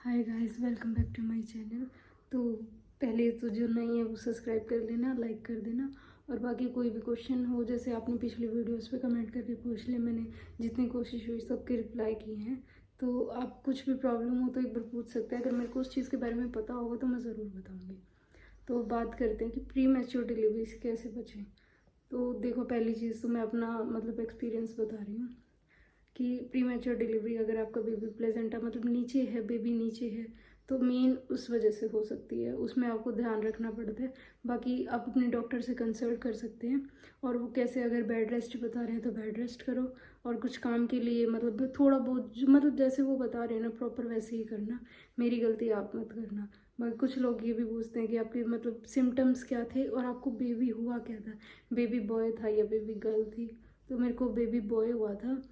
Hi guys, welcome back to my channel. तो पहले तो जो नहीं है वो सब्सक्राइब कर लेना, लाइक कर देना। और बाकी कोई भी क्वेश्चन हो, जैसे आपने पिछली वीडियोस पे कमेंट करके पूछ लिया, मैंने जितनी कोशिश हुई सबके रिप्लाई किए हैं। तो आप कुछ भी प्रॉब्लम हो तो एक बार पूछ सकते हैं। अगर मेरे को उस चीज़ के बारे में पता होगा तो मैं ज़रूर बताऊँगी। तो बात करते हैं कि प्री मैच्योर डिलीवरी से कैसे बचें। तो देखो, पहली चीज़ तो मैं अपना मतलब एक्सपीरियंस बता रही हूँ कि प्री मैच्योर डिलीवरी अगर आपका बेबी प्लेसेंटा मतलब नीचे है, बेबी नीचे है, तो मेन उस वजह से हो सकती है। उसमें आपको ध्यान रखना पड़ता है। बाकी आप अपने डॉक्टर से कंसल्ट कर सकते हैं। और वो कैसे, अगर बेड रेस्ट बता रहे हैं तो बेड रेस्ट करो। और कुछ काम के लिए मतलब थोड़ा बहुत मतलब जैसे वो बता रहे हैं ना, प्रॉपर वैसे ही करना। मेरी गलती आप मत करना। बाकी कुछ लोग ये भी पूछते हैं कि आपके मतलब सिम्टम्स क्या थे और आपको बेबी हुआ क्या था, बेबी बॉय था या बेबी गर्ल थी। तो मेरे को बेबी बॉय हुआ था।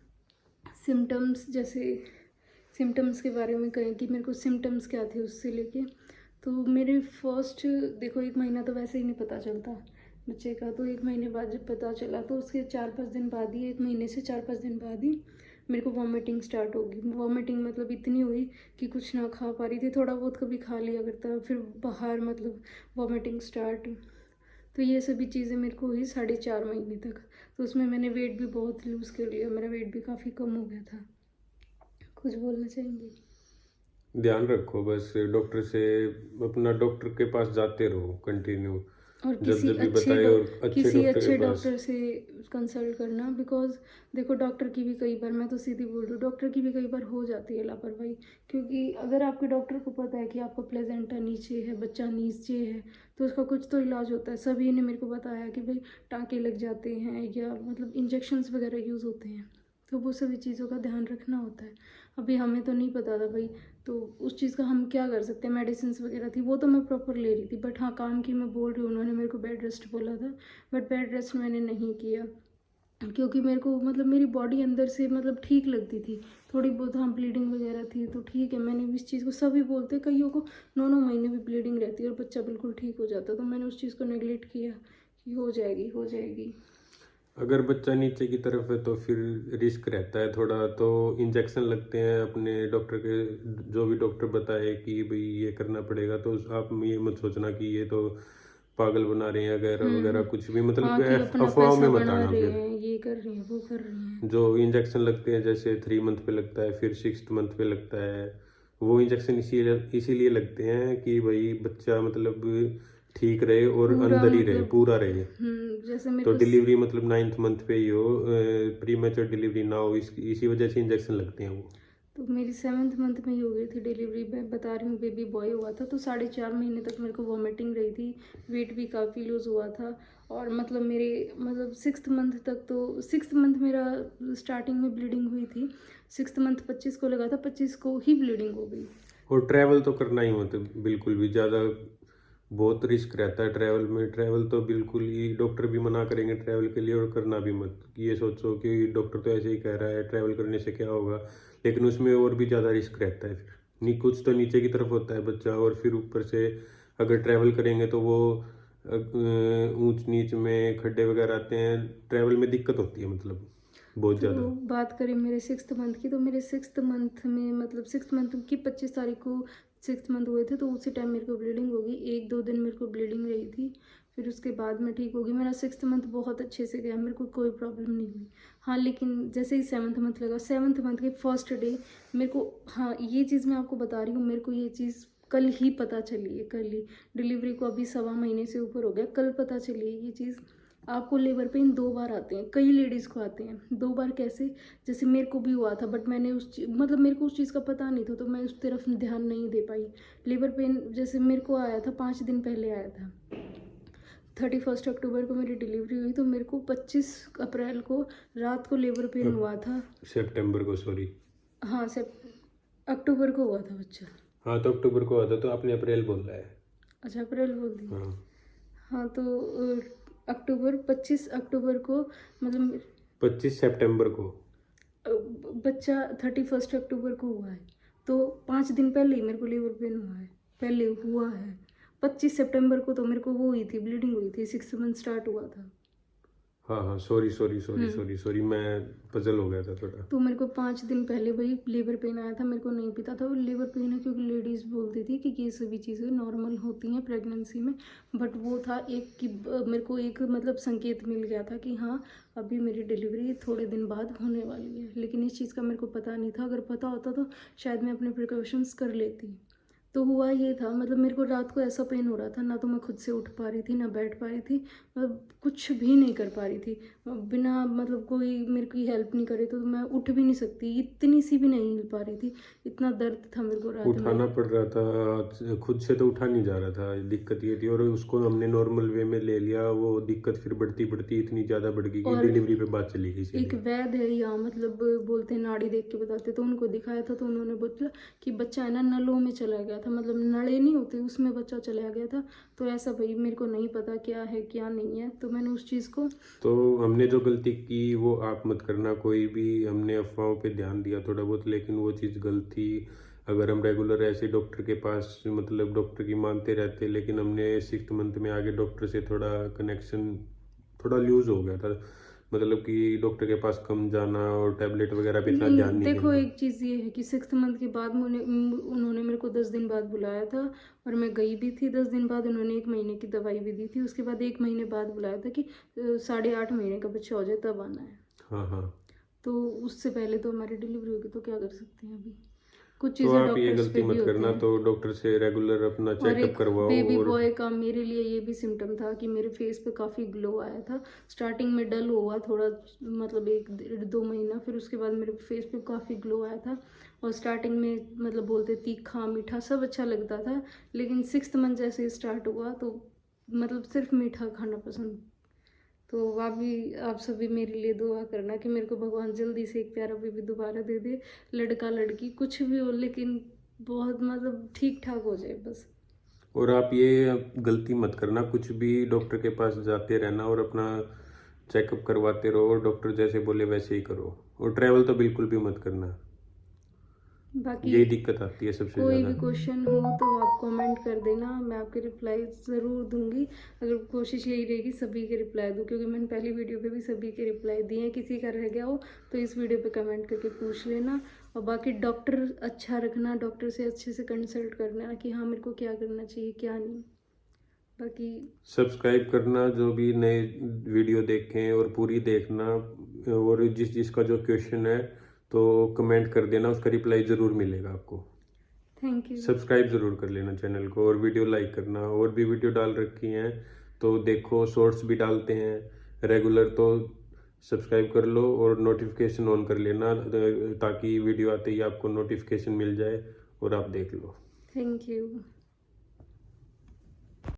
सिम्टम्स, जैसे सिम्टम्स के बारे में कहें कि मेरे को सिम्टम्स क्या थे उससे लेके, तो मेरे फर्स्ट देखो 1 महीना तो वैसे ही नहीं पता चलता बच्चे का। तो 1 महीने बाद जब पता चला तो उसके 4-5 दिन बाद ही, 1 महीने से 4-5 दिन बाद ही मेरे को वॉमिटिंग स्टार्ट होगी। वॉमिटिंग मतलब इतनी हुई कि कुछ ना खा पा रही थी, थोड़ा बहुत कभी खा लिया करता, फिर बाहर मतलब वॉमिटिंग स्टार्ट। तो ये सभी चीज़ें मेरे को हुई 4.5 महीने तक। तो उसमें मैंने वेट भी बहुत लूज़ कर लिया, मेरा वेट भी काफ़ी कम हो गया था। कुछ बोलना चाहेंगे? ध्यान रखो बस डॉक्टर से, अपना डॉक्टर के पास जाते रहो कंटिन्यू। और जब जब भी बताए और अच्छे किसी डॉक्टर के अच्छे पास। डॉक्टर से कंसल्ट करना। बिकॉज देखो, डॉक्टर की भी कई बार, मैं तो सीधी बोल रही हूँ, डॉक्टर की भी कई बार हो जाती है लापरवाही। क्योंकि अगर आपके डॉक्टर को पता है कि आपका प्लेजेंटा नीचे है, बच्चा नीचे है, तो उसका कुछ तो इलाज होता है। सभी ने मेरे को बताया कि भाई टाँके लग जाते हैं या मतलब इंजेक्शन्स वगैरह यूज़ होते हैं। तो वो सभी चीज़ों का ध्यान रखना होता है। अभी हमें तो नहीं पता था भाई, तो उस चीज़ का हम क्या कर सकते हैं। मेडिसिन वगैरह थी वो तो मैं प्रॉपर ले रही थी, बट हाँ, काम की मैं बोल रही हूँ, उन्होंने मेरे को बेड रेस्ट बोला था, बट बेड रेस्ट मैंने नहीं किया। क्योंकि मेरे को मतलब मेरी बॉडी अंदर से मतलब ठीक लगती थी। थोड़ी बहुत हाँ ब्लीडिंग वगैरह थी तो ठीक है, मैंने इस चीज़ को, सभी बोलते हैं कईयों को 9-9 महीने भी ब्लीडिंग रहती है और बच्चा बिल्कुल ठीक हो जाता है, तो मैंने उस चीज़ को नेगलेक्ट किया कि हो जाएगी हो जाएगी। अगर बच्चा नीचे की तरफ है तो फिर रिस्क रहता है थोड़ा, तो इंजेक्शन लगते हैं अपने डॉक्टर के। जो भी डॉक्टर बताए कि भाई ये करना पड़ेगा, तो आप ये मत सोचना कि ये तो पागल बना रहे हैं वगैरह वगैरह, कुछ भी हाँ, मतलब कि अपना अफवाहों पैसा में मत बना आना रहे फिर। हैं, ये कर रहे हैं वो कर रहे हैं। जो इंजेक्शन लगते हैं जैसे 3 मंथ पे लगता है, फिर 6th मंथ पे लगता है, वो इंजेक्शन इसीलिए लगते हैं कि भाई बच्चा मतलब ठीक रहे और पूरा अंदर ही रहे, मतलब पूरा रहे। जैसे मेरे तो को डिलीवरी मतलब 9th मंथ पे ही हो, प्री मैच्योर डिलीवरी ना हो, इसी वजह से इंजेक्शन लगते हैं वो। तो मेरी 7th मंथ में ही हो गई थी डिलीवरी। मैं बता रही हूँ, बेबी बॉय हुआ था तो 4.5 महीने तक मेरे को वॉमिटिंग रही थी। वेट भी काफ़ी लूज़ हुआ था। और मतलब मेरे मतलब 6th मंथ तक, तो 6th मंथ मेरा स्टार्टिंग में ब्लीडिंग हुई थी। 6th मंथ 25 को लगा था, 25 को ही ब्लीडिंग हो गई। और ट्रैवल तो करना ही मत बिल्कुल भी ज़्यादा, बहुत रिस्क रहता है ट्रैवल में। ट्रैवल तो बिल्कुल ही डॉक्टर भी मना करेंगे ट्रैवल के लिए, और करना भी मत। ये सोचो कि डॉक्टर तो ऐसे ही कह रहा है, ट्रैवल करने से क्या होगा, लेकिन उसमें और भी ज़्यादा रिस्क रहता है। फिर कुछ तो नीचे की तरफ होता है बच्चा, और फिर ऊपर से अगर ट्रैवल करेंगे तो वो ऊंच नीच में खड्डे वगैरह आते हैं, ट्रैवल में दिक्कत होती है मतलब बहुत तो ज़्यादा। बात करें मेरे 6th मंथ की, तो मेरे 6th मंथ में मतलब 6th मंथ की 25 तारीख को 6th मंथ हुए थे, तो उसी टाइम मेरे को ब्लीडिंग हो गई। 1-2 दिन मेरे को ब्लीडिंग रही थी, फिर उसके बाद में ठीक हो गई। मेरा 6th मंथ बहुत अच्छे से गया, मेरे को कोई प्रॉब्लम नहीं हुई। हाँ, लेकिन जैसे ही 7th मंथ लगा, 7th मंथ के फर्स्ट डे मेरे को, हाँ ये चीज़ मैं आपको बता रही हूँ, मेरे को ये चीज़ कल ही पता चली है, कल ही। डिलीवरी को अभी 1.25 महीने से ऊपर हो गया, कल पता चली है ये चीज़। आपको लेबर पेन 2 बार आते हैं, कई लेडीज़ को आते हैं 2 बार। कैसे? जैसे मेरे को भी हुआ था, बट मैंने मतलब मेरे को उस चीज़ का पता नहीं था, तो मैं उस तरफ ध्यान नहीं दे पाई। लेबर पेन जैसे मेरे को आया था, 5 दिन पहले आया था। 31 अक्टूबर को मेरी डिलीवरी हुई, तो मेरे को 25 अप्रैल को रात को लेबर पेन हुआ था। सितंबर को, सॉरी। हाँ, अक्टूबर को हुआ था बच्चा। हाँ, तो अक्टूबर को आता, तो आपने अप्रैल बोला है। अच्छा, अप्रैल बोल दी। हाँ, हाँ, तो 25 अक्टूबर को मतलब 25 सितंबर को। बच्चा 31 अक्टूबर को हुआ है। तो 5 दिन पहले ही मेरे को लेबर पेन हुआ है, पहले हुआ है। 25 सितंबर को तो मेरे को वो हुई थी, ब्लीडिंग हुई थी, 6th मंथ स्टार्ट हुआ था। हाँ हाँ, सॉरी, मैं पजल हो गया था थोड़ा। तो मेरे को 5 दिन पहले वही लेबर पेन आया था, मेरे को नहीं पता था वो लेबर पेन है, क्योंकि लेडीज़ बोलती थी कि ये सभी चीज़ें नॉर्मल होती हैं प्रेगनेंसी में। बट वो था एक कि मेरे को एक मतलब संकेत मिल गया था कि हाँ अभी मेरी डिलीवरी थोड़े दिन बाद होने वाली है, लेकिन इस चीज़ का मेरे को पता नहीं था। अगर पता होता तो शायद मैं अपने प्रिकॉशंस कर लेती। तो हुआ ये था, मतलब मेरे को रात को ऐसा पेन हो रहा था, ना तो मैं खुद से उठ पा रही थी, ना बैठ पा रही थी, मतलब कुछ भी नहीं कर पा रही थी। बिना मतलब कोई मेरे की हेल्प नहीं करे तो मैं उठ भी नहीं सकती, इतनी सी भी नहीं हिल पा रही थी, इतना दर्द था मेरे को रात में। उठाना पड़ रहा था, खुद से तो उठा नहीं जा रहा था, दिक्कत ये थी। और उसको हमने नॉर्मल वे में ले लिया, वो दिक्कत फिर बढ़ती बढ़ती इतनी ज़्यादा बढ़ गई कि और डिलीवरी पे बात चली गई एक सीधे। वैद है यहाँ, मतलब बोलते हैं नाड़ी देख के बताते, तो उनको दिखाया था तो उन्होंने बोला कि बच्चा है ना नलों में चला गया था, मतलब नड़े नहीं होते उसमें बच्चा चला गया था। तो ऐसा भाई मेरे को नहीं पता क्या है क्या नहीं है, तो मैंने उस चीज़ को तो हमने जो गलती की वो आप मत करना कोई भी। हमने अफवाहों पे ध्यान दिया थोड़ा बहुत, लेकिन वो चीज़ गलत थी। अगर हम रेगुलर ऐसे डॉक्टर के पास, मतलब डॉक्टर की मानते रहते, लेकिन हमने 6th मंथ में आगे डॉक्टर से थोड़ा कनेक्शन थोड़ा लूज हो गया था। मतलब कि डॉक्टर के पास कम जाना और टैबलेट वगैरह पे इतना ध्यान नहीं, नहीं देखो देना। एक चीज़ ये है कि 6th मंथ के बाद उन्होंने मेरे को 10 दिन बाद बुलाया था, और मैं गई भी थी। 10 दिन बाद उन्होंने 1 महीने की दवाई भी दी थी, उसके बाद 1 महीने बाद बुलाया था कि 8.5 महीने का बच्चा हो जाए तब आना है। हाँ हाँ। तो उससे पहले तो हमारी डिलीवरी होगी, तो क्या कर सकते हैं अभी, कुछ तो चीज़ें आप ये डॉक्टर्स गलती पे भी मत होते करना, हैं। तो डॉक्टर से रेगुलर अपना और चेकअप एक करवाओ। बेबी और बॉय का मेरे लिए ये भी सिम्टम था कि मेरे फेस पे काफ़ी ग्लो आया था। स्टार्टिंग में डल हुआ थोड़ा, मतलब 1-2 महीना, फिर उसके बाद मेरे फेस पे काफ़ी ग्लो आया था। और स्टार्टिंग में मतलब बोलते तीखा मीठा सब अच्छा लगता था, लेकिन 6th मंथ जैसे स्टार्ट हुआ तो मतलब सिर्फ मीठा खाना पसंद। तो आप सभी मेरे लिए दुआ करना कि मेरे को भगवान जल्दी से एक प्यारा बेबी दोबारा दे दे, लड़का लड़की कुछ भी हो, लेकिन बहुत मतलब ठीक ठाक हो जाए बस। और आप ये गलती मत करना, कुछ भी डॉक्टर के पास जाते रहना और अपना चेकअप करवाते रहो, और डॉक्टर जैसे बोले वैसे ही करो। और ट्रैवल तो बिल्कुल भी मत करना, बाकी यही दिक्कत आती है सबसे कोई ज़्यादा। भी क्वेश्चन हो तो आप कमेंट कर देना, मैं आपके रिप्लाई ज़रूर दूंगी। अगर कोशिश यही रहेगी सभी के रिप्लाई दूँ, क्योंकि मैंने पहली वीडियो पे भी सभी के रिप्लाई दिए हैं। किसी का रह गया हो तो इस वीडियो पे कमेंट करके पूछ लेना। और बाकी डॉक्टर अच्छा रखना, डॉक्टर से अच्छे से कंसल्ट करना कि हाँ मेरे को क्या करना चाहिए क्या नहीं। बाकी सब्सक्राइब करना, जो भी नए वीडियो देखें और पूरी देखना। और जिसका जो क्वेश्चन है तो कमेंट कर देना, उसका रिप्लाई ज़रूर मिलेगा आपको। Thank you. सब्सक्राइब ज़रूर कर लेना चैनल को, और वीडियो लाइक करना। और भी वीडियो डाल रखी हैं तो देखो, शॉर्ट्स भी डालते हैं रेगुलर, तो सब्सक्राइब कर लो और नोटिफिकेशन ऑन कर लेना, ताकि वीडियो आते ही आपको नोटिफिकेशन मिल जाए और आप देख लो। Thank you.